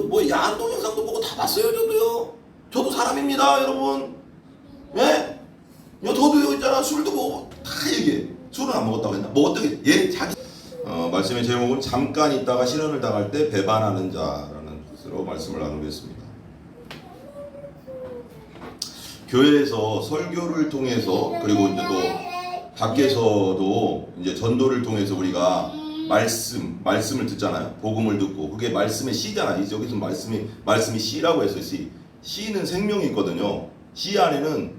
뭐 야한 동영상도 보고 다 봤어요. 저도 사람입니다, 여러분. 예? 저도요 있잖아. 술도 먹고 다 얘기해. 술은 안 먹었다고 했나? 먹었다고 얘 자기. 말씀의 제목은 잠깐 있다가 실현을 당할 때 배반하는 자라는 것으로 말씀을 나누겠습니다. 교회에서 설교를 통해서 그리고 이제 또 밖에서도 이제 전도를 통해서 우리가 말씀을 듣잖아요. 복음을 듣고 그게 말씀의 씨잖아요. 여기서 말씀이 씨라고 했어요. 씨는 생명이 있거든요. 씨 안에는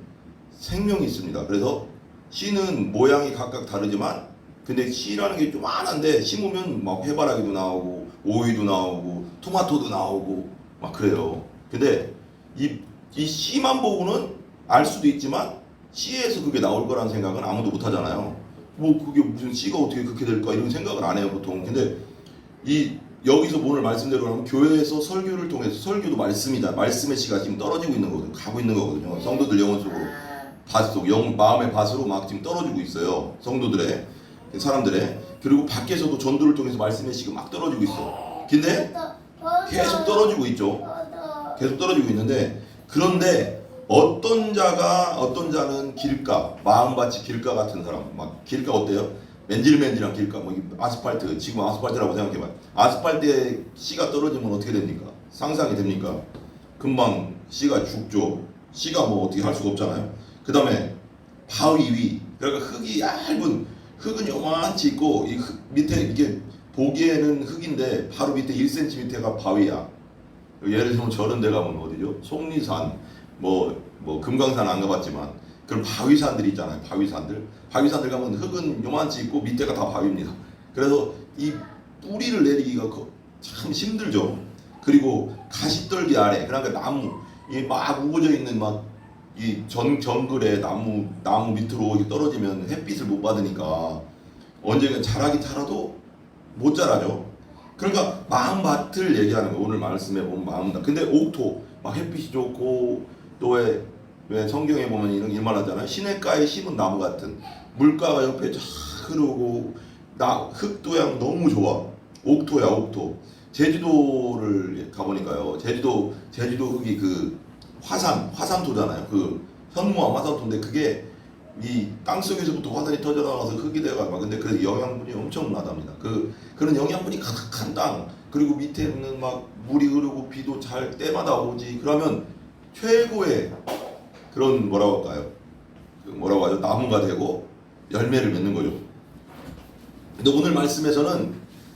생명이 있습니다. 그래서 씨는 모양이 각각 다르지만 근데 씨라는 게 조그만한데 심으면 막 해바라기도 나오고 오이도 나오고 토마토도 나오고 막 그래요. 근데 이 씨만 보고는 알 수도 있지만 씨에서 그게 나올 거라는 생각은 아무도 못 하잖아요. 뭐 그게 무슨 씨가 어떻게 그렇게 될까 이런 생각을 안 해요 보통. 근데 여기서 오늘 말씀대로 하면 교회에서 설교를 통해서 설교도 말씀이다. 말씀의 씨가 지금 떨어지고 있는 거거든요. 가고 있는 거거든요. 성도들 영혼 속으로 밭 속 마음의 밭으로 막 지금 떨어지고 있어요. 성도들의 사람들의. 그리고 밖에서도 전도를 통해서 말씀의 씨가 막 떨어지고 있어. 근데 계속 떨어지고 있죠. 계속 떨어지고 있는데 그런데 어떤 자는 길가, 마음밭이 길가 같은 사람, 막 길가 어때요? 맨질맨질한 길가, 뭐 아스팔트, 지금 아스팔트라고 생각해봐요. 아스팔트에 씨가 떨어지면 어떻게 됩니까? 상상이 됩니까? 금방 씨가 죽죠. 씨가 뭐 어떻게 할 수가 없잖아요. 그 다음에 바위 위, 그러니까 흙은 요만치 있고 이 밑에 이게 보기에는 흙인데 바로 밑에 1cm가 바위야. 예를 들면 저런 데 가면 어디죠? 속리산, 뭐 금강산 안 가봤지만 그런 바위산들이 있잖아요. 바위산들 가면 흙은 요만치 있고 밑에가 다 바위입니다. 그래서 이 뿌리를 내리기가 참 힘들죠. 그리고 가시떨기 아래, 그러니까 나무 막 우거져 있는 이 정글에 나무 밑으로 떨어지면 햇빛을 못 받으니까 언젠가 자라기 자라도 못 자라죠. 그러니까 마음밭을 얘기하는 거예요. 오늘 말씀에 보면 마음밭. 근데 옥토 막 햇빛이 좋고 또 왜 성경에 보면 이런 말 하잖아요. 시냇가에 심은 나무 같은, 물가가 옆에 쫙 흐르고 흙도양 너무 좋아. 옥토야 옥토. 제주도를 가보니까요. 제주도 흙이 그 화산토잖아요. 그 현무암 화산토인데 그게 이 땅속에서부터 화산이 터져나와서 흙이 돼가지고 근데 그 영양분이 엄청나답니다. 그런 영양분이 가득한 땅, 그리고 밑에는 막 물이 흐르고 비도 잘 때마다 오지. 그러면 최고의 그런 뭐라고 할까요? 뭐라고 하죠? 나무가 되고 열매를 맺는 거죠. 근데 오늘 말씀에서는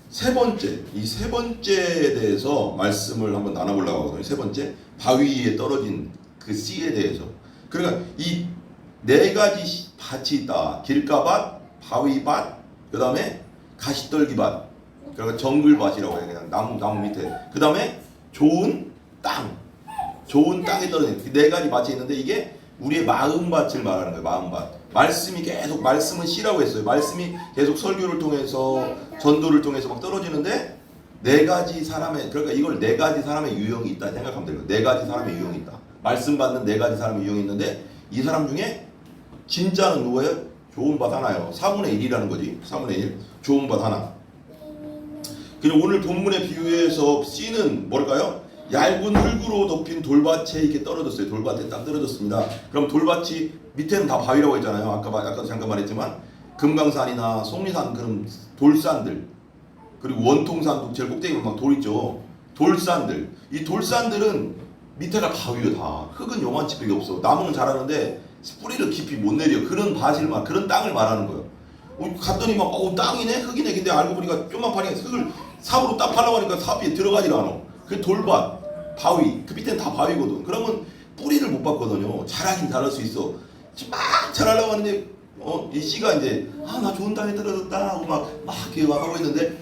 세 번째에 대해서 말씀을 한번 나눠보려고 하거든요. 세 번째, 바위 위에 떨어진 그 씨에 대해서. 그러니까 이 네 가지 밭이 있다. 길가밭, 바위밭, 그 다음에 가시떨기밭, 그러니까 정글밭이라고 해요. 그냥 나무 밑에. 그 다음에 좋은 땅에 떨어진 네 가지 밭이 있는데 이게 우리의 마음밭을 말하는 거예요. 마음밭. 말씀은 씨라고 했어요. 말씀이 계속 설교를 통해서 전도를 통해서 막 떨어지는데 그러니까 이걸 네 가지 사람의 유형이 있다 생각하면 돼요. 네 가지 사람의 유형이 있다. 말씀 받는 네 가지 사람의 유형이 있는데 이 사람 중에 진짜는 누구예요? 좋은 밭 하나요. 4분의 1이라는 거지. 4분의 1. 좋은 밭 하나. 그리고 오늘 본문의 비유에서 씨는 뭘까요? 얇은 흙으로 덮인 돌밭에 이렇게 떨어졌어요. 돌밭에 딱 떨어졌습니다. 그럼 돌밭이 밑에는 다 바위라고 했잖아요. 아까도 잠깐 말했지만 금강산이나 속리산 그런 돌산들, 그리고 원통산도 제일 꼭대기에 막 돌 있죠. 돌산들. 이 돌산들은 밑에가 바위요 다. 흙은 요만치밖에 없어. 나무는 자라는데 뿌리를 깊이 못 내려. 그런 땅을 말하는 거예요. 갔더니 막 땅이네, 흙이네. 근데 알고 보니까 좀만 파니까 흙을 삽으로 딱 파려고 하니까 삽이 들어가질 않아. 그 돌밭, 바위, 그 밑에는 다 바위거든. 그러면 뿌리를 못 받거든요. 자라긴 자랄 수 있어. 막 자라려고 하는데 이 씨가 이제 나 좋은 땅에 떨어졌다 하고 막 이렇게 하고 있는데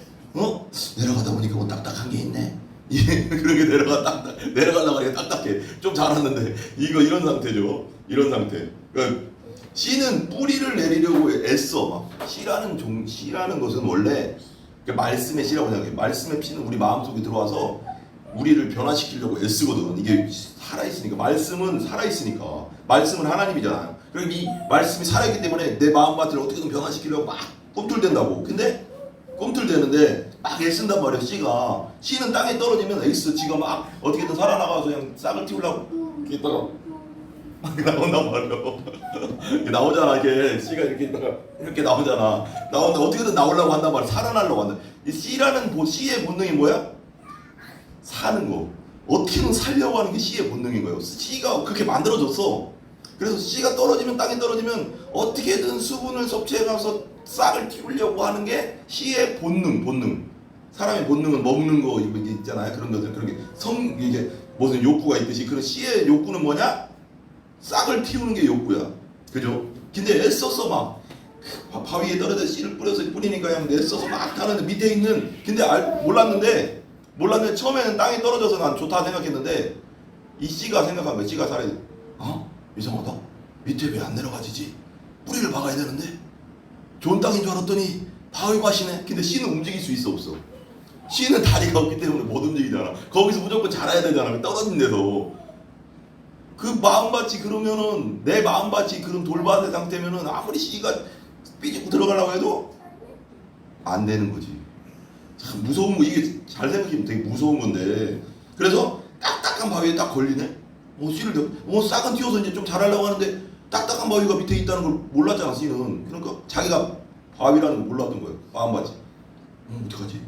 내려가다 보니까 뭐 딱딱한 게 있네. 그렇게 내려가려고 하니까 딱딱해. 좀 자랐는데 이런 상태죠. 이런 상태. 그러니까 씨는 뿌리를 내리려고 애써. 씨라는 것은 원래 말씀의 씨라고 생각해. 말씀의 피는 우리 마음속에 들어와서 우리를 변화시키려고 애쓰거든. 이게 살아있으니까. 말씀은 살아있으니까. 말씀은 하나님이잖아요. 그럼 이 말씀이 살아있기 때문에 내 마음밭을 어떻게든 변화시키려고 막 꿈틀댄다고. 근데 꿈틀대는데 막 애쓴단 말이야. 씨는 땅에 떨어지면 애써. 지가 막 어떻게든 살아나가서 그냥 싹을 틔우려고 이렇게 있다가 막 나온단 말이야. 나오잖아. 이게 씨가 이렇게 있다가 이렇게 나오잖아. 나온다. 어떻게든 나오려고 한단 말이야. 살아나려고 한다. 이 씨라는 씨의 본능이 뭐야? 사는 거. 어떻게든 살려고 하는 게 씨의 본능인 거예요. 씨가 그렇게 만들어졌어. 그래서 씨가 떨어지면, 땅에 떨어지면 어떻게든 수분을 섭취해가서 싹을 틔우려고 하는 게 씨의 본능. 사람의 본능은 먹는 거 있잖아요. 그런 것들, 그런 게 이게 무슨 욕구가 있듯이, 그런 씨의 욕구는 뭐냐? 싹을 틔우는 게 욕구야. 그죠? 근데 애써서 막 바위에 떨어져 씨를 뿌리니까 그냥 애써서 막 타는데 밑에 있는, 근데 몰랐는데 처음에는 땅에 떨어져서 난 좋다 생각했는데 이 씨가 생각한 거야. 씨가 살아야 돼. 이상하다. 밑에 왜 안 내려가지지? 뿌리를 박아야 되는데 좋은 땅인 줄 알았더니 바위 맛이네. 근데 씨는 움직일 수 있어 없어? 씨는 다리가 없기 때문에 못 움직이잖아. 거기서 무조건 자라야 되잖아. 떨어진 데서. 그 마음밭이 그러면은, 내 마음밭이 그런 돌밭의 상태면은 아무리 씨가 삐지고 들어가려고 해도 안 되는 거지. 참 무서운 거. 이게 잘 생각하면 되게 무서운 건데, 그래서 딱딱한 바위에 딱 걸리네. 씨를 싹은 튀어서 이제 좀 자라려고 하는데 딱딱한 바위가 밑에 있다는 걸 몰랐잖아. 씨는. 그러니까 자기가 바위라는 걸 몰랐던 거예요. 마음밭이. 어떡하지?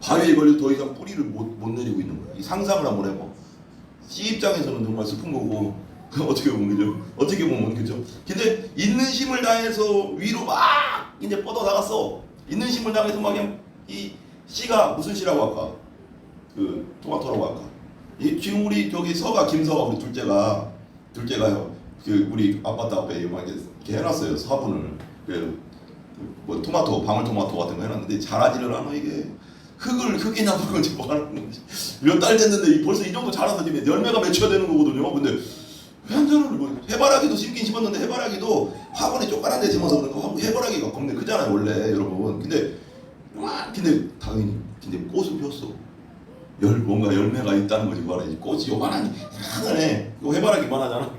바위에 걸려 더 이상 뿌리를 못 내리고 있는 거야. 이 상상을 한번 해봐. 씨 입장에서는 정말 슬픈 거고 어떻게 보면, 그죠? 어떻게 보면, 그죠? 근데 있는 힘을 다해서 위로 막 이제 뻗어 나갔어. 있는 힘을 다해서 막 그냥, 이 씨가 무슨 씨라고 할까? 그 토마토라고 할까? 지금 우리 저기 김서가 우리 둘째가요. 그 우리 아파트 앞에 막 이렇게 해놨어요. 화분을. 뭐 토마토, 방울토마토 같은 거 해놨는데 자라지를 않아. 이게 흙이나 그런 건지 뭐 하는 건지. 몇 달 됐는데 벌써 이 정도 자라서 지금 열매가 맺혀야 되는 거거든요. 근데 왜 안 자라는 거야? 해바라기도 심긴 심었는데 해바라기도 화분에 조그만 데 심어서 그런가 해바라기가 겁나 크잖아요 원래, 여러분. 근데 당연히 꽃은 피웠어. 뭔가 열매가 있다는 거지. 뭐라 꽃이 요만한 하늘에 해바라기만 하잖아.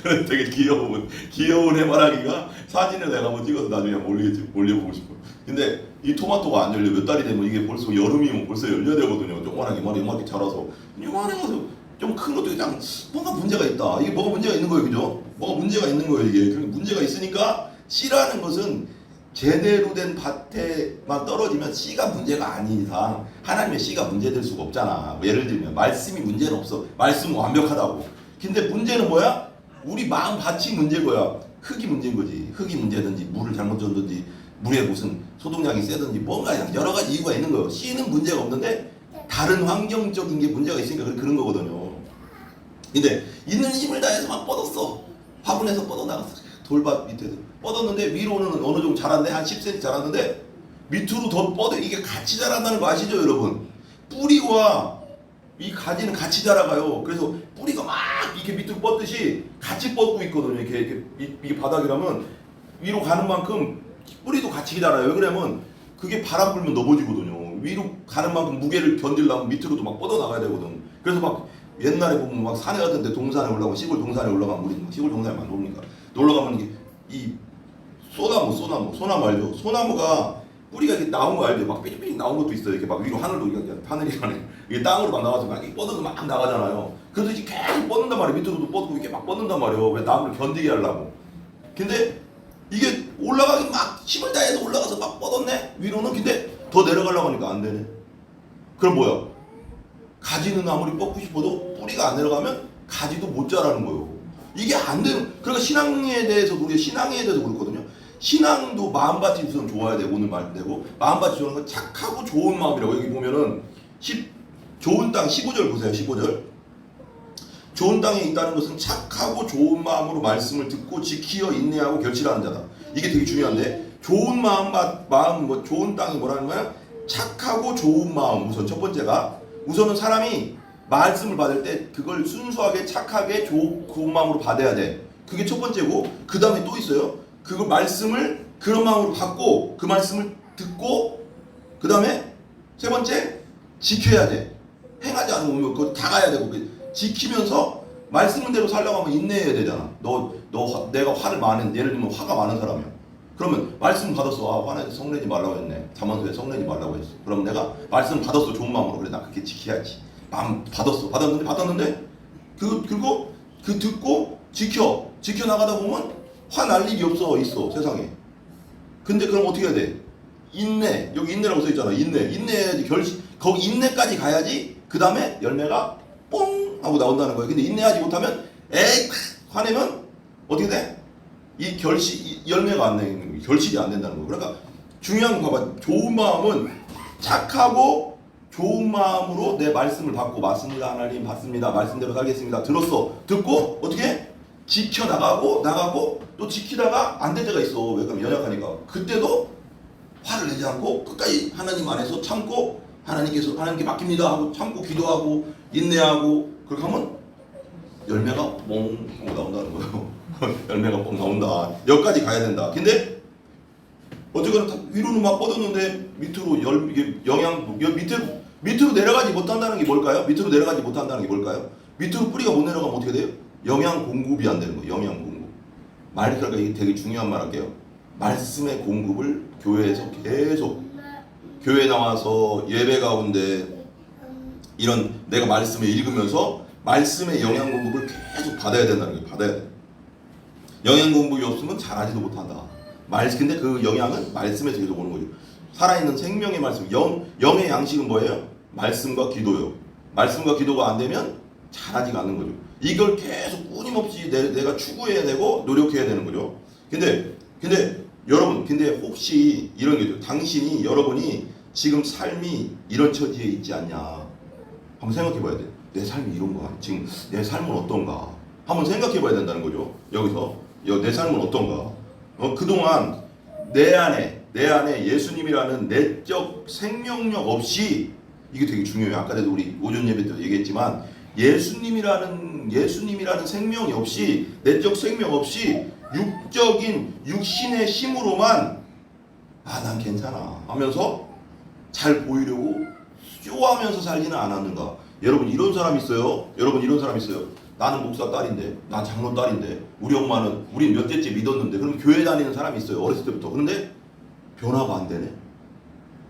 그래서 되게 귀여운 해바라기가 사진을 내가 한번 찍어서 나중에 한번 올려보고 싶어. 근데 이 토마토가 안 열려. 몇 달이 되면 이게 벌써 여름이면 벌써 열려야 되거든요. 조그만하게 이만하게 자라서 요만해서 좀 큰 것도 그냥 뭔가 문제가 있다. 이게 뭐가 문제가 있는 거예요, 그죠? 뭐가 문제가 있는 거예요 이게. 문제가 있으니까 씨라는 것은 제대로 된 밭에만 떨어지면 씨가 문제가 아닌 이상 하나님의 씨가 문제될 수가 없잖아. 예를 들면 말씀이 문제는 없어. 말씀은 완벽하다고. 근데 문제는 뭐야? 우리 마음 밭이 문제인 거야. 흙이 문제인 거지. 흙이 문제든지 물을 잘못 줬든지 물에 무슨 소독약이 세든지 뭔가 여러 가지 이유가 있는 거예요. 씨는 문제가 없는데 다른 환경적인 게 문제가 있으니까 그런 거거든요. 근데 있는 힘을 다해서만 뻗었어. 화분에서 뻗어나갔어. 돌밭 밑에서 뻗었는데 위로는 어느 정도 자랐네. 한 10cm 자랐는데 밑으로 더 뻗어. 이게 같이 자란다는 거 아시죠 여러분? 뿌리와 이 가지는 같이 자라가요. 그래서 뿌리가 막 이렇게 밑으로 뻗듯이 같이 뻗고 있거든요. 이게 바닥이라면 위로 가는 만큼 뿌리도 같이 자라요. 왜 그러냐면 그게 바람 불면 넘어지거든요. 위로 가는 만큼 무게를 견디려면 밑으로도 막 뻗어 나가야 되거든. 그래서 막 옛날에 보면 막 산에 같은데 동산에 올라가면, 시골 동산에 올라가면, 우리 시골 동산에 만 놉니까? 놀러 가면 이 소나무 알죠? 소나무가 뿌리가 이렇게 나온 거 알죠? 막 삐죽삐죽 나온 것도 있어요. 이렇게 막 위로 하늘이 가네. 이게 땅으로 막 나와서 막 뻗어서 막 나가잖아요. 그래서 이제 계속 뻗는단 말이에요. 밑으로도 뻗고 이렇게 막 뻗는단 말이에요. 왜 나무를 견디게 하려고. 근데 이게 올라가기 막 힘을 다해서 올라가서 막 뻗었네 위로는. 근데 더 내려가려고 하니까 안 되네. 그럼 뭐야? 가지는 아무리 뻗고 싶어도 뿌리가 안 내려가면 가지도 못 자라는 거예요. 이게 안 되는. 그러니까 신앙에 대해서 그렇거든요. 신앙도 마음밭이 우선 좋아야 되고, 오늘 말대로 마음밭이 좋은 건 착하고 좋은 마음이라고. 여기 보면은 좋은 땅 15절 보세요. 15절. 좋은 땅에 있다는 것은 착하고 좋은 마음으로 말씀을 듣고 지키어 인내하고 결실하는 자다. 이게 되게 중요한데, 좋은 좋은 땅이 뭐라는 거야? 착하고 좋은 마음. 우선 첫 번째가, 우선은 사람이 말씀을 받을 때 그걸 순수하게 착하게 좋은 마음으로 받아야 돼. 그게 첫 번째고, 그 다음에 또 있어요. 그거 말씀을 그런 마음으로 받고 그 말씀을 듣고, 그 다음에 세 번째 지켜야 돼. 행하지 않으면 그거 다 가야 되고, 지키면서 말씀대로 살려고 하면 인내해야 되잖아. 내가 화를 예를 들면 화가 많은 사람이야. 그러면 말씀 받았어. 아, 화내 성내지 말라고 했네. 잠언서에 성내지 말라고 했어. 그럼 내가 말씀 받았어. 좋은 마음으로. 그래, 나 그렇게 지켜야지. 마음 받았어. 받았는데 그리고 그 듣고 지켜 나가다 보면 화날 일이 있어 세상에. 근데 그럼 어떻게 해야 돼? 인내. 여기 인내라고 써 있잖아. 인내해야지. 거기 인내까지 가야지. 그 다음에 열매가 뽕 하고 나온다는 거예요. 근데 인내하지 못하면 에이 화내면 어떻게 돼? 이 열매가 안 내는 거예요. 결실이 안 된다는 거예요. 그러니까 중요한 거 봐봐. 좋은 마음은 착하고 좋은 마음으로 내 말씀을 받고 맞습니다 하나님 받습니다. 말씀대로 살겠습니다. 들었어. 듣고 어떻게? 나가고 또 지키다가 안 될 때가 있어. 왜 그러면 연약하니까. 그때도 화를 내지 않고 끝까지 하나님 안에서 참고 하나님께 맡깁니다 하고 참고 기도하고 인내하고 그렇게 하면 열매가 뽕 하고 나온다는 거예요. 열매가 뽕 나온다. 여기까지 가야 된다. 근데 어쨌거나 위로는 막 뻗었는데 밑으로 이게 영양 밑으로 내려가지 못한다는 게 뭘까요? 밑으로 뿌리가 못 내려가면 어떻게 돼요? 영양 공급이 안 되는 거예요. 영양 공급. 그러니까 이게 되게 중요한 말 할게요. 말씀의 공급을 교회에서 계속 교회 나와서 예배 가운데 이런 내가 말씀을 읽으면서 말씀의 영양 공급을 계속 받아야 된다는 거예요. 받아야 돼. 영양 공급이 없으면 잘하지도 못한다. 근데 그 영양은 말씀에서 계속 오는 거죠. 살아있는 생명의 말씀. 영의 양식은 뭐예요? 말씀과 기도요. 말씀과 기도가 안 되면 잘하지가 않는 거죠. 이걸 계속 끊임없이 내가 추구해야 되고 노력해야 되는 거죠. 근데 여러분, 혹시 이런 게죠. 여러분이 지금 삶이 이런 처지에 있지 않냐. 한번 생각해 봐야 돼. 내 삶이 이런 거 아니야. 지금 내 삶은 어떤가. 한번 생각해 봐야 된다는 거죠. 여기서. 내 삶은 어떤가. 그동안 내 안에 예수님이라는 내적 생명력 없이 이게 되게 중요해요. 아까도 우리 오전 예배 때도 얘기했지만 예수님이라는 생명이 없이 내적 생명 없이 육신의 힘으로만 난 괜찮아 하면서 잘 보이려고 쇼하면서 살지는 않았는가. 여러분 이런 사람 있어요. 나는 목사 딸인데, 난 장로 딸인데, 우린 몇 대째 믿었는데, 그럼 교회 다니는 사람이 있어요. 어렸을 때부터. 그런데 변화가 안 되네.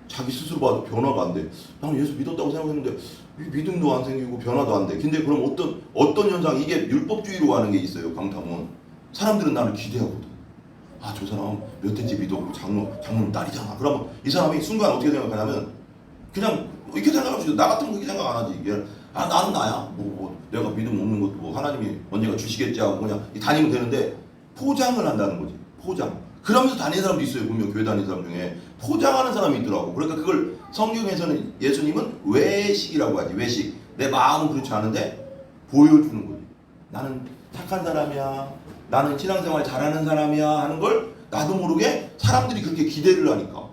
자기 스스로 봐도 변화가 안 돼. 나는 예수 믿었다고 생각했는데 믿음도 안 생기고 변화도 안 돼. 근데 그럼 어떤 현상, 이게 율법주의로 가는 게 있어요. 강탐은. 사람들은 나를 기대하거든. 저 사람 몇 대째 믿었고 장로는 딸이잖아. 그러면 이 사람이 순간 어떻게 생각하냐면 그냥 이렇게 생각하면 나 같은 거 이렇게 생각 안 하지. 나는 나야. 내가 믿음 없는 것도 하나님이 언젠가 주시겠지 하고 그냥 다니면 되는데 포장을 한다는 거지. 포장. 그러면서 다니는 사람도 있어요. 분명 교회 다니는 사람 중에 포장하는 사람이 있더라고. 그러니까 그걸 성경에서는 예수님은 외식이라고 하지. 외식. 내 마음은 그렇지 않은데 보여주는 거지. 나는 착한 사람이야. 나는 신앙생활 잘하는 사람이야 하는 걸 나도 모르게 사람들이 그렇게 기대를 하니까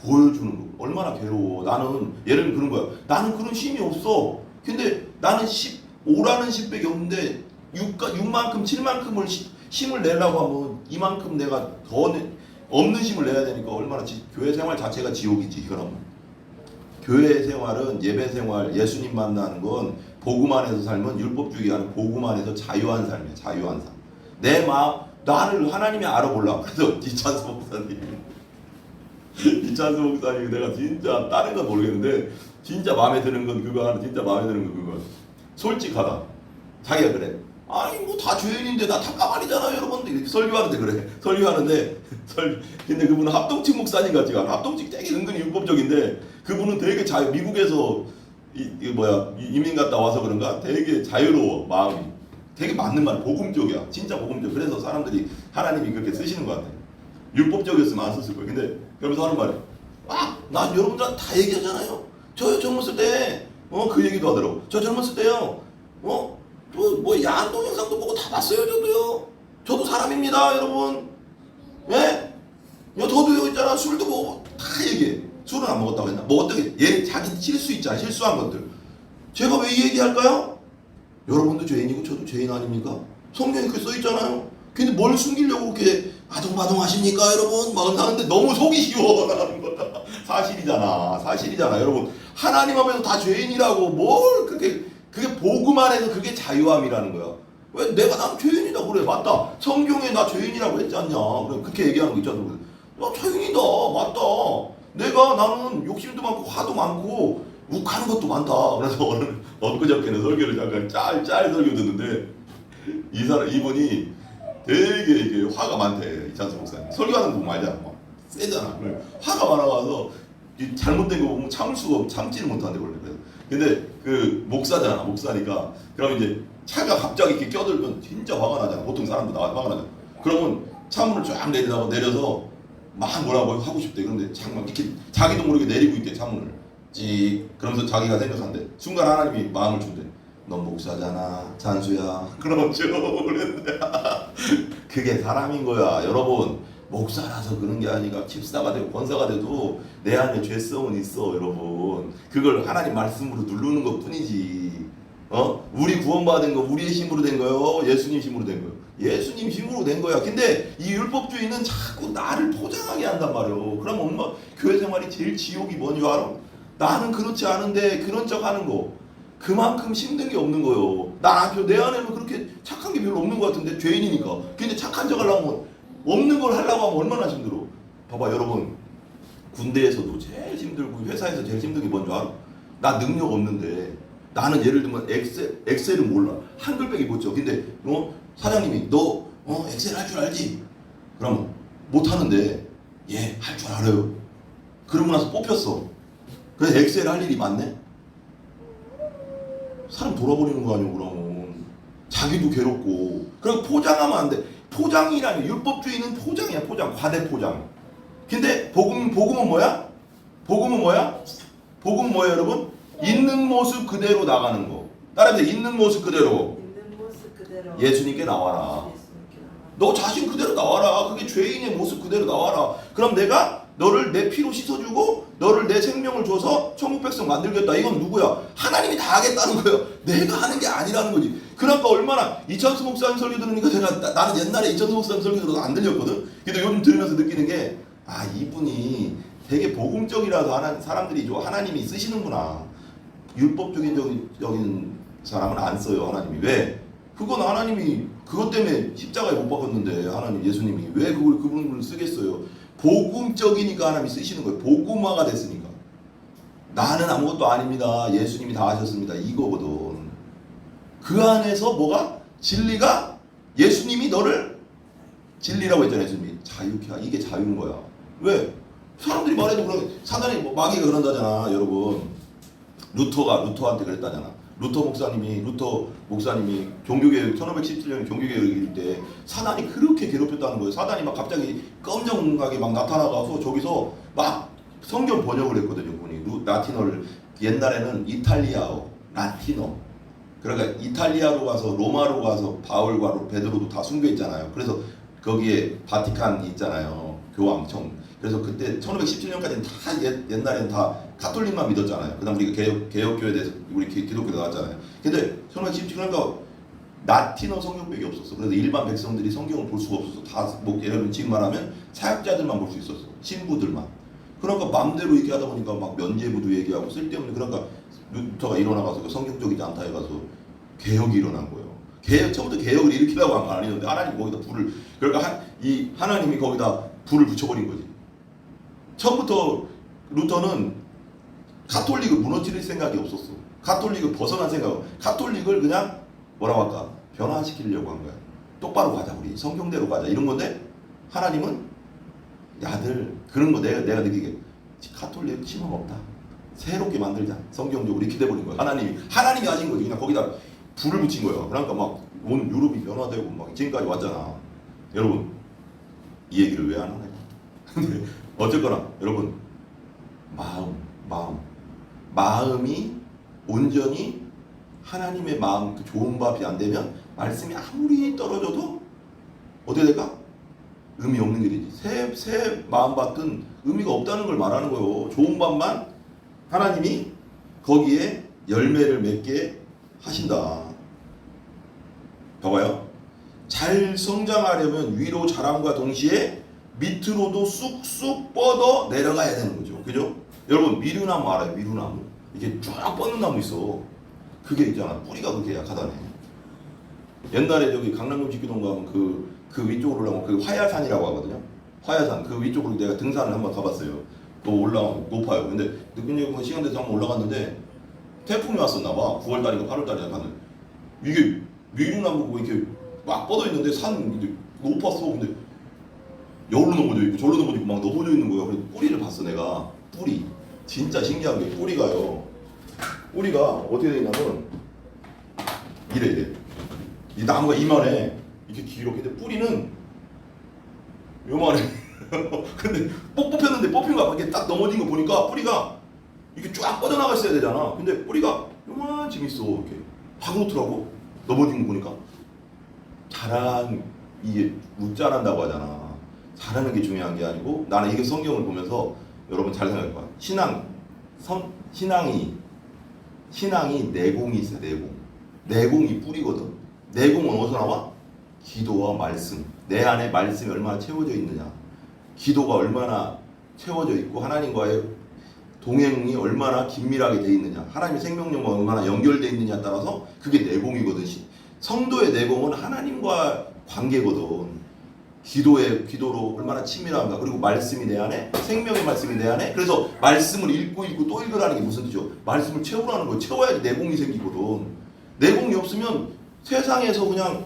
보여주는 거. 얼마나 괴로워. 나는 예를 들면 그런 거야. 나는 그런 힘이 없어. 근데 나는 5라는 10밖에 없는데 6만큼 7만큼을 힘을 내려고 하면 이만큼 내가 더 없는 힘을 내야 되니까 얼마나 교회 생활 자체가 지옥이지. 그러면 교회 생활은 예배 생활, 예수님 만나는 건 복음 안에서 살면 율법주의하는 복음 안에서 자유한 삶이야. 자유한 삶. 내 마음 나를 하나님이 알아볼라. 그래서 이찬수 목사님 내가 진짜 다른 건 모르겠는데 진짜 마음에 드는 건 그거 하나. 진짜 마음에 드는 건 그거. 솔직하다. 자기가 그래. 뭐 다 죄인인데 나 탑가만이잖아 여러분들. 이렇게 설교하는데 그래. 근데 그분은 합동측 목사님 같지가 않아. 합동측 되게 은근히 율법적인데 그분은 되게 미국에서 이민 갔다 와서 그런가 되게 자유로워. 마음이 되게 맞는 말. 복음적이야. 진짜 복음적. 그래서 사람들이 하나님이 그렇게 쓰시는 것 같아. 율법적이었으면 안 썼을 거야. 근데 그러면서 하는 말이 나 여러분들한테 다 얘기하잖아요. 저 젊었을 때 그 얘기도 하더라고. 저 젊었을 때요 야한 동영상도 보고 다 봤어요. 저도 사람입니다 여러분. 예? 저도요 있잖아. 술도 보고 다 얘기해. 술은 안 먹었다고 했나? 먹었다고 자기 실수 있잖아. 실수한 것들. 제가 왜 이 얘기할까요? 여러분도 죄인이고 저도 죄인 아닙니까? 성경에 그렇게 써있잖아요. 근데 뭘 숨기려고 그렇게 아동바동 하십니까 여러분? 막 하는데 너무 속이 시원하는 거다. 사실이잖아 여러분. 하나님 앞에서 다 죄인이라고 뭘 그게 복음 안에서 그게 자유함이라는 거야. 왜 내가 난 죄인이다 그래. 맞다. 성경에 나 죄인이라고 했지 않냐. 그래 그렇게 얘기하는 거 있잖아. 나 죄인이다. 맞다. 나는 욕심도 많고 화도 많고 욱하는 것도 많다. 그래서 오늘 엊그저께는 설교를 잠깐 짤 설교 듣는데 이분이 되게 이게 화가 많대. 이찬수 목사님 설교하는 거 보면 알잖아. 막 세잖아. 화가 많아가서 잘못된 거 보면 참지를 못하는데 원래. 근데 그 목사니까 그럼 이제 차가 갑자기 이렇게 껴들면 진짜 화가 나잖아. 보통 사람도 화가 나잖아. 그러면 차문을 쫙 내려서 막 뭐라고 하고 싶대. 그런데 막 이렇게 자기도 모르게 내리고 있대. 차문을 찍 그러면서 자기가 생각한대. 순간 하나님이 마음을 준대. 넌 목사잖아, 찬수야. 그렇죠. 그랬는데 그게 사람인 거야, 여러분. 목사라서 그런 게 아니라 집사가 되고 권사가 돼도 내 안에 죄성은 있어, 여러분. 그걸 하나님 말씀으로 누르는 것 뿐이지. 우리 구원받은 거 우리의 힘으로 된 거요? 예수님 힘으로 된 거요? 예수님 힘으로 된 거야. 근데 이 율법주의는 자꾸 나를 포장하게 한단 말이요. 그럼 엄마 교회 생활이 제일 지옥이 뭔 줄 알아? 나는 그렇지 않은데 그런 척 하는 거. 그만큼 힘든 게 없는 거요. 내 안에는 그렇게 착한 게 별로 없는 것 같은데 죄인이니까. 근데 착한 척 하려면 없는 걸 하려고 하면 얼마나 힘들어. 봐봐 여러분. 군대에서도 제일 힘들고 회사에서 제일 힘든 게 뭔 줄 알아? 나 능력 없는데 나는 예를 들면 엑셀을 몰라. 한글밖에 못 쳐. 근데 사장님이 너 엑셀 할 줄 알지? 그럼 못 하는데 예, 할 줄 알아요. 그러고 나서 뽑혔어. 그래서 엑셀 할 일이 많네? 사람 돌아버리는 거 아니야 그러면. 자기도 괴롭고. 그리고 포장하면 안 돼. 포장이라니 율법주의는 포장이야. 과대 포장. 근데 복음은 뭐야? 복음은 뭐야 여러분? 있는 모습 그대로 나가는 거. 따라해서 있는 모습 그대로. 예수님께 나와라. 너 자신 그대로 나와라. 그게 죄인의 모습 그대로 나와라. 그럼 내가 너를 내 피로 씻어주고 너를 내 생명을 줘서 천국 백성 만들겠다. 이건 누구야? 하나님이 다 하겠다는 거예요. 내가 하는 게 아니라는 거지. 그러니까 얼마나 이찬수 목사님 설교 들으니까 나는 옛날에 이찬수 목사님 설교 들어도 안 들렸거든. 근데 요즘 들으면서 느끼는 게 이분이 되게 복음적이라서 사람들이 하나님이 쓰시는구나. 율법적인 사람은 안 써요. 하나님이. 왜? 그건 하나님이 그것 때문에 십자가에 못 박았는데 하나님 예수님이 왜 그분을 쓰겠어요? 복음적이니까 하나님이 쓰시는 거예요. 복음화가 됐으니까. 나는 아무것도 아닙니다. 예수님이 다 하셨습니다. 이거거든. 그 안에서 뭐가? 진리가 예수님이 너를 진리라고 했잖아요. 예수님이 자유케 하라. 이게 자유인 거야. 왜? 사람들이 말해도 그런 사단이 마귀가 그런다잖아. 여러분 루터한테 그랬다잖아. 루터 목사님이 종교개혁 1517년 종교개혁일 때 사단이 그렇게 괴롭혔다는 거예요. 사단이 막 갑자기 깜짝하게 막 나타나가서 저기서 막 성경 번역을 했거든요. 그분이 라틴어를. 옛날에는 이탈리아어, 라틴어. 그러니까 이탈리아로 가서 로마로 가서 바울과 베드로도 다 순교했잖아요. 그래서 거기에 바티칸이 있잖아요. 교황청. 그래서 그때 1517년까지는 다 옛날에는 다 가톨릭만 믿었잖아요. 그다음 우리가 개혁교회에 대해서 우리 기독교 나왔잖아요. 근데 1517년까 라틴어 성경밖에 없었어. 그래서 일반 백성들이 성경을 볼 수가 없었어. 다 예를 들면 지금 말하면 사역자들만 볼 수 있었어. 신부들만. 그러니까 마음대로 이렇게 하다 보니까 막 면죄부도 얘기하고 쓸데없는. 그러니까 루터가 일어나가서 성경적이지 않다 해가서 개혁이 일어난 거예요. 처음부터 개혁을 일으키려고 한 건 아니었는데 하나님이 거기다 불을. 그러니까 하나님이 거기다 불을 붙여버린 거지. 처음부터 루터는 가톨릭을 무너뜨릴 생각이 없었어. 가톨릭을 벗어난 생각. 가톨릭을 그냥 뭐라고 할까? 변화시키려고 한 거야. 똑바로 가자 우리. 성경대로 가자. 이런 건데 하나님은 야들 그런 거 내가 느끼게 가톨릭 희망 없다. 새롭게 만들자. 성경적으로 이렇게 돼버린 거야. 하나님이 하신 거지. 그냥 거기다 불을 붙인 거야. 그러니까 막 온 유럽이 변화되고 막 지금까지 왔잖아. 여러분 이 얘기를 왜 안 하나요? 근데 어쨌거나 여러분 마음이 온전히 하나님의 마음 그 좋은 밥이 안 되면 말씀이 아무리 떨어져도 어떻게 될까? 의미 없는 게 되지. 새 마음밭은 의미가 없다는 걸 말하는 거예요. 좋은 밥만 하나님이 거기에 열매를 맺게 하신다. 봐봐요. 잘 성장하려면 위로 자람과 동시에 밑으로도 쑥쑥 뻗어 내려가야 되는 거죠. 그죠? 여러분 미루나무 알아요? 미루나무. 이게 쭉 뻗는 나무 있어. 그게 있잖아. 뿌리가 그렇게 약하다네. 옛날에 저기 강남역 지키동 가면 그 위쪽으로 올라가면 그 화야산이라고 하거든요. 화야산 그 위쪽으로 내가 등산을 한번 가봤어요. 또 올라가면 높아요. 근데 늦은 시간 돼서 한번 올라갔는데 태풍이 왔었나 봐. 9월 달인가 8월 달인가 갔는데 이게 미루나무고 이렇게 막 뻗어 있는데 산 이제 높았어. 근데 여기로 넘어져 있고 저기로 넘어져 있고 막 넘어져 있는 거야. 그래서 뿌리를 봤어 내가. 뿌리 진짜 신기한 게 뿌리가요. 뿌리가 어떻게 돼 있냐면 이래. 이 나무가 이만해. 이렇게 길어. 근데 뿌리는 요만해. 근데 뽑혔는데 뽑힌 거 이렇게 딱 넘어진 거 보니까 뿌리가 이렇게 쫙 뻗어나가 있어야 되잖아. 근데 뿌리가 요만큼 있어. 이렇게 확 놓더라고. 넘어진 거 보니까. 이게 묻자란다고 하잖아. 잘하는 게 중요한 게 아니고 나는 이게 성경을 보면서 여러분 잘 생각해 봐. 신앙이 내공이 있어. 내공이 뿌리거든. 내공은 어디서 나와? 기도와 말씀. 내 안에 말씀이 얼마나 채워져 있느냐. 기도가 얼마나 채워져 있고 하나님과의 동행이 얼마나 긴밀하게 돼 있느냐. 하나님의 생명력과 얼마나 연결돼 있느냐에 따라서 그게 내공이거든. 성도의 내공은 하나님과 관계거든. 기도로 얼마나 친밀한가. 그리고 말씀이 내 안에, 생명의 말씀이 내 안에. 그래서 말씀을 읽고 또 읽으라는 게 무슨 뜻이죠? 말씀을 채우라는 거. 채워야지 내공이 생기거든. 내공이 없으면 세상에서 그냥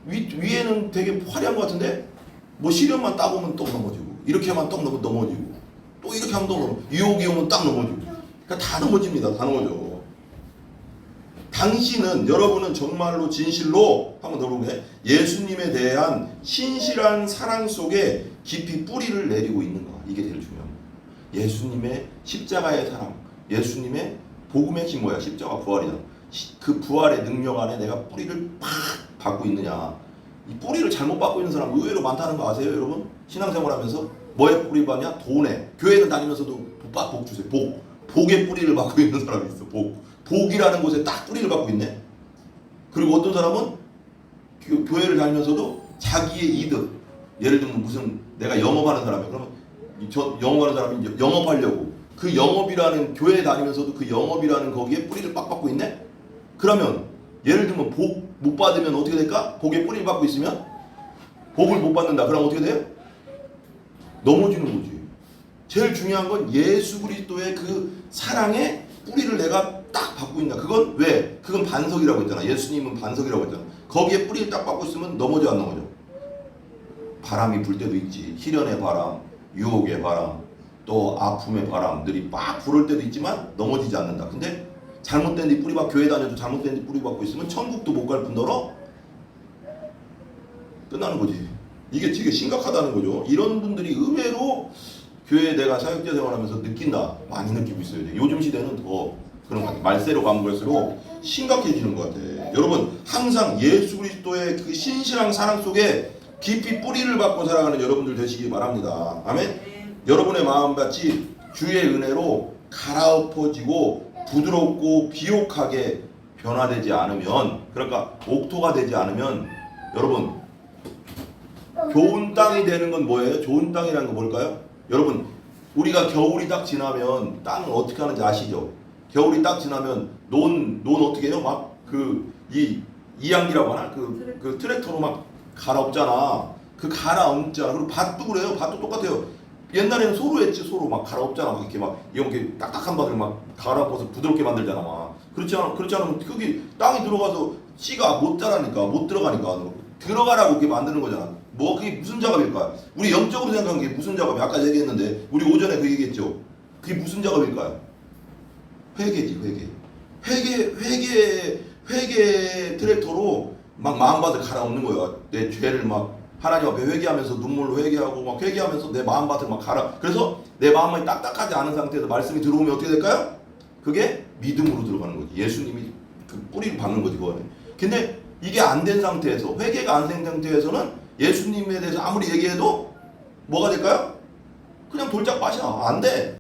위에는 되게 화려한 것 같은데 뭐 시련만 따보면 또 넘어지고 이렇게 하면 또 넘어지고 또 이렇게 하면 또 넘어지고 유혹이 오면 딱 넘어지고. 그러니까 다 넘어집니다. 다 넘어져. 여러분은 정말로 진실로 한번 더 보게 예수님에 대한 신실한 사랑 속에 깊이 뿌리를 내리고 있는가. 이게 제일 중요합니다. 예수님의 십자가의 사랑, 예수님의 복음의 핵심 뭐야? 십자가 부활이다. 그 부활의 능력 안에 내가 뿌리를 팍 받고 있느냐. 이 뿌리를 잘못 받고 있는 사람 의외로 많다는 거 아세요, 여러분? 신앙생활하면서 뭐에 뿌리 받냐? 돈에. 교회는 다니면서도 복 주세요. 복의 뿌리를 받고 있는 사람이 있어. 복이라는 곳에 딱 뿌리를 받고 있네. 그리고 어떤 사람은 교회를 다니면서도 자기의 이득, 예를 들면 무슨 내가 영업하는 사람이야. 그러면 영업하는 사람이 영업하려고 그 영업이라는 교회에 다니면서도 그 영업이라는 거기에 뿌리를 빡 받고 있네. 그러면 예를 들면 복 못 받으면 어떻게 될까? 복에 뿌리를 받고 있으면 복을 못 받는다. 그럼 어떻게 돼요? 넘어지는 거지. 제일 중요한 건 예수 그리스도의 그 사랑의 뿌리를 내가 딱 받고 있냐. 그건 왜? 그건 반석이라고 했잖아. 예수님은 반석이라고 했잖아. 거기에 뿌리를 딱 받고 있으면 넘어져 안 넘어져? 바람이 불 때도 있지. 희련의 바람, 유혹의 바람, 또 아픔의 바람들이 막 불을 때도 있지만 넘어지지 않는다. 근데 잘못된 데 뿌리 받고 교회 다녀도 잘못된 데 뿌리 받고 있으면 천국도 못 갈 뿐더러 끝나는 거지. 이게 되게 심각하다는 거죠. 이런 분들이 의외로 교회에 내가 사역자 생활하면서 느낀다. 많이 느끼고 있어요. 요즘 시대는 더 그런 것 같아요. 말세로 가면 갈수록 심각해지는 것 같아요. 여러분 항상 예수 그리스도의 그 신실한 사랑 속에 깊이 뿌리를 받고 살아가는 여러분들 되시기 바랍니다. 아멘. 여러분의 마음같이 주의 은혜로 갈아엎어지고 부드럽고 비옥하게 변화되지 않으면, 그러니까 옥토가 되지 않으면 여러분 좋은 땅이 되는 건 뭐예요? 좋은 땅이라는 건 뭘까요? 여러분 우리가 겨울이 딱 지나면 땅을 어떻게 하는지 아시죠? 겨울이 딱 지나면 논 어떻게 해요? 막 이양기라고 하나? 그 트랙터로 막 갈아엎잖아. 그 갈아엎잖아. 그리고 밭도 그래요. 밭도 똑같아요. 옛날에는 소로 했지. 소로 막 갈아엎잖아. 막 이렇게 딱딱한 밭을 막 갈아엎어서 부드럽게 만들잖아. 막 그렇지 않으면 거기 땅이 들어가서 씨가 못 자라니까, 못 들어가니까 들어가라고 이렇게 만드는 거잖아. 뭐 그게 무슨 작업일까요? 우리 영적으로 생각한 게 무슨 작업이 아까 얘기했는데 우리 오전에 그 얘기했죠. 그게 무슨 작업일까요? 회개지. 회개 트랙터로 막 마음밭을 갈아엎는 거야. 내 죄를 막 하나님 앞에 회개하면서 눈물로 회개하고 막 회개하면서 내 마음밭을 막 갈아. 그래서 내 마음이 딱딱하지 않은 상태에서 말씀이 들어오면 어떻게 될까요? 그게 믿음으로 들어가는 거지. 예수님이 그 뿌리를 박는 거지 그거는. 근데 이게 안 된 상태에서, 회개가 안 된 상태에서는 예수님에 대해서 아무리 얘기해도 뭐가 될까요? 그냥 돌짝밭이야. 안 돼.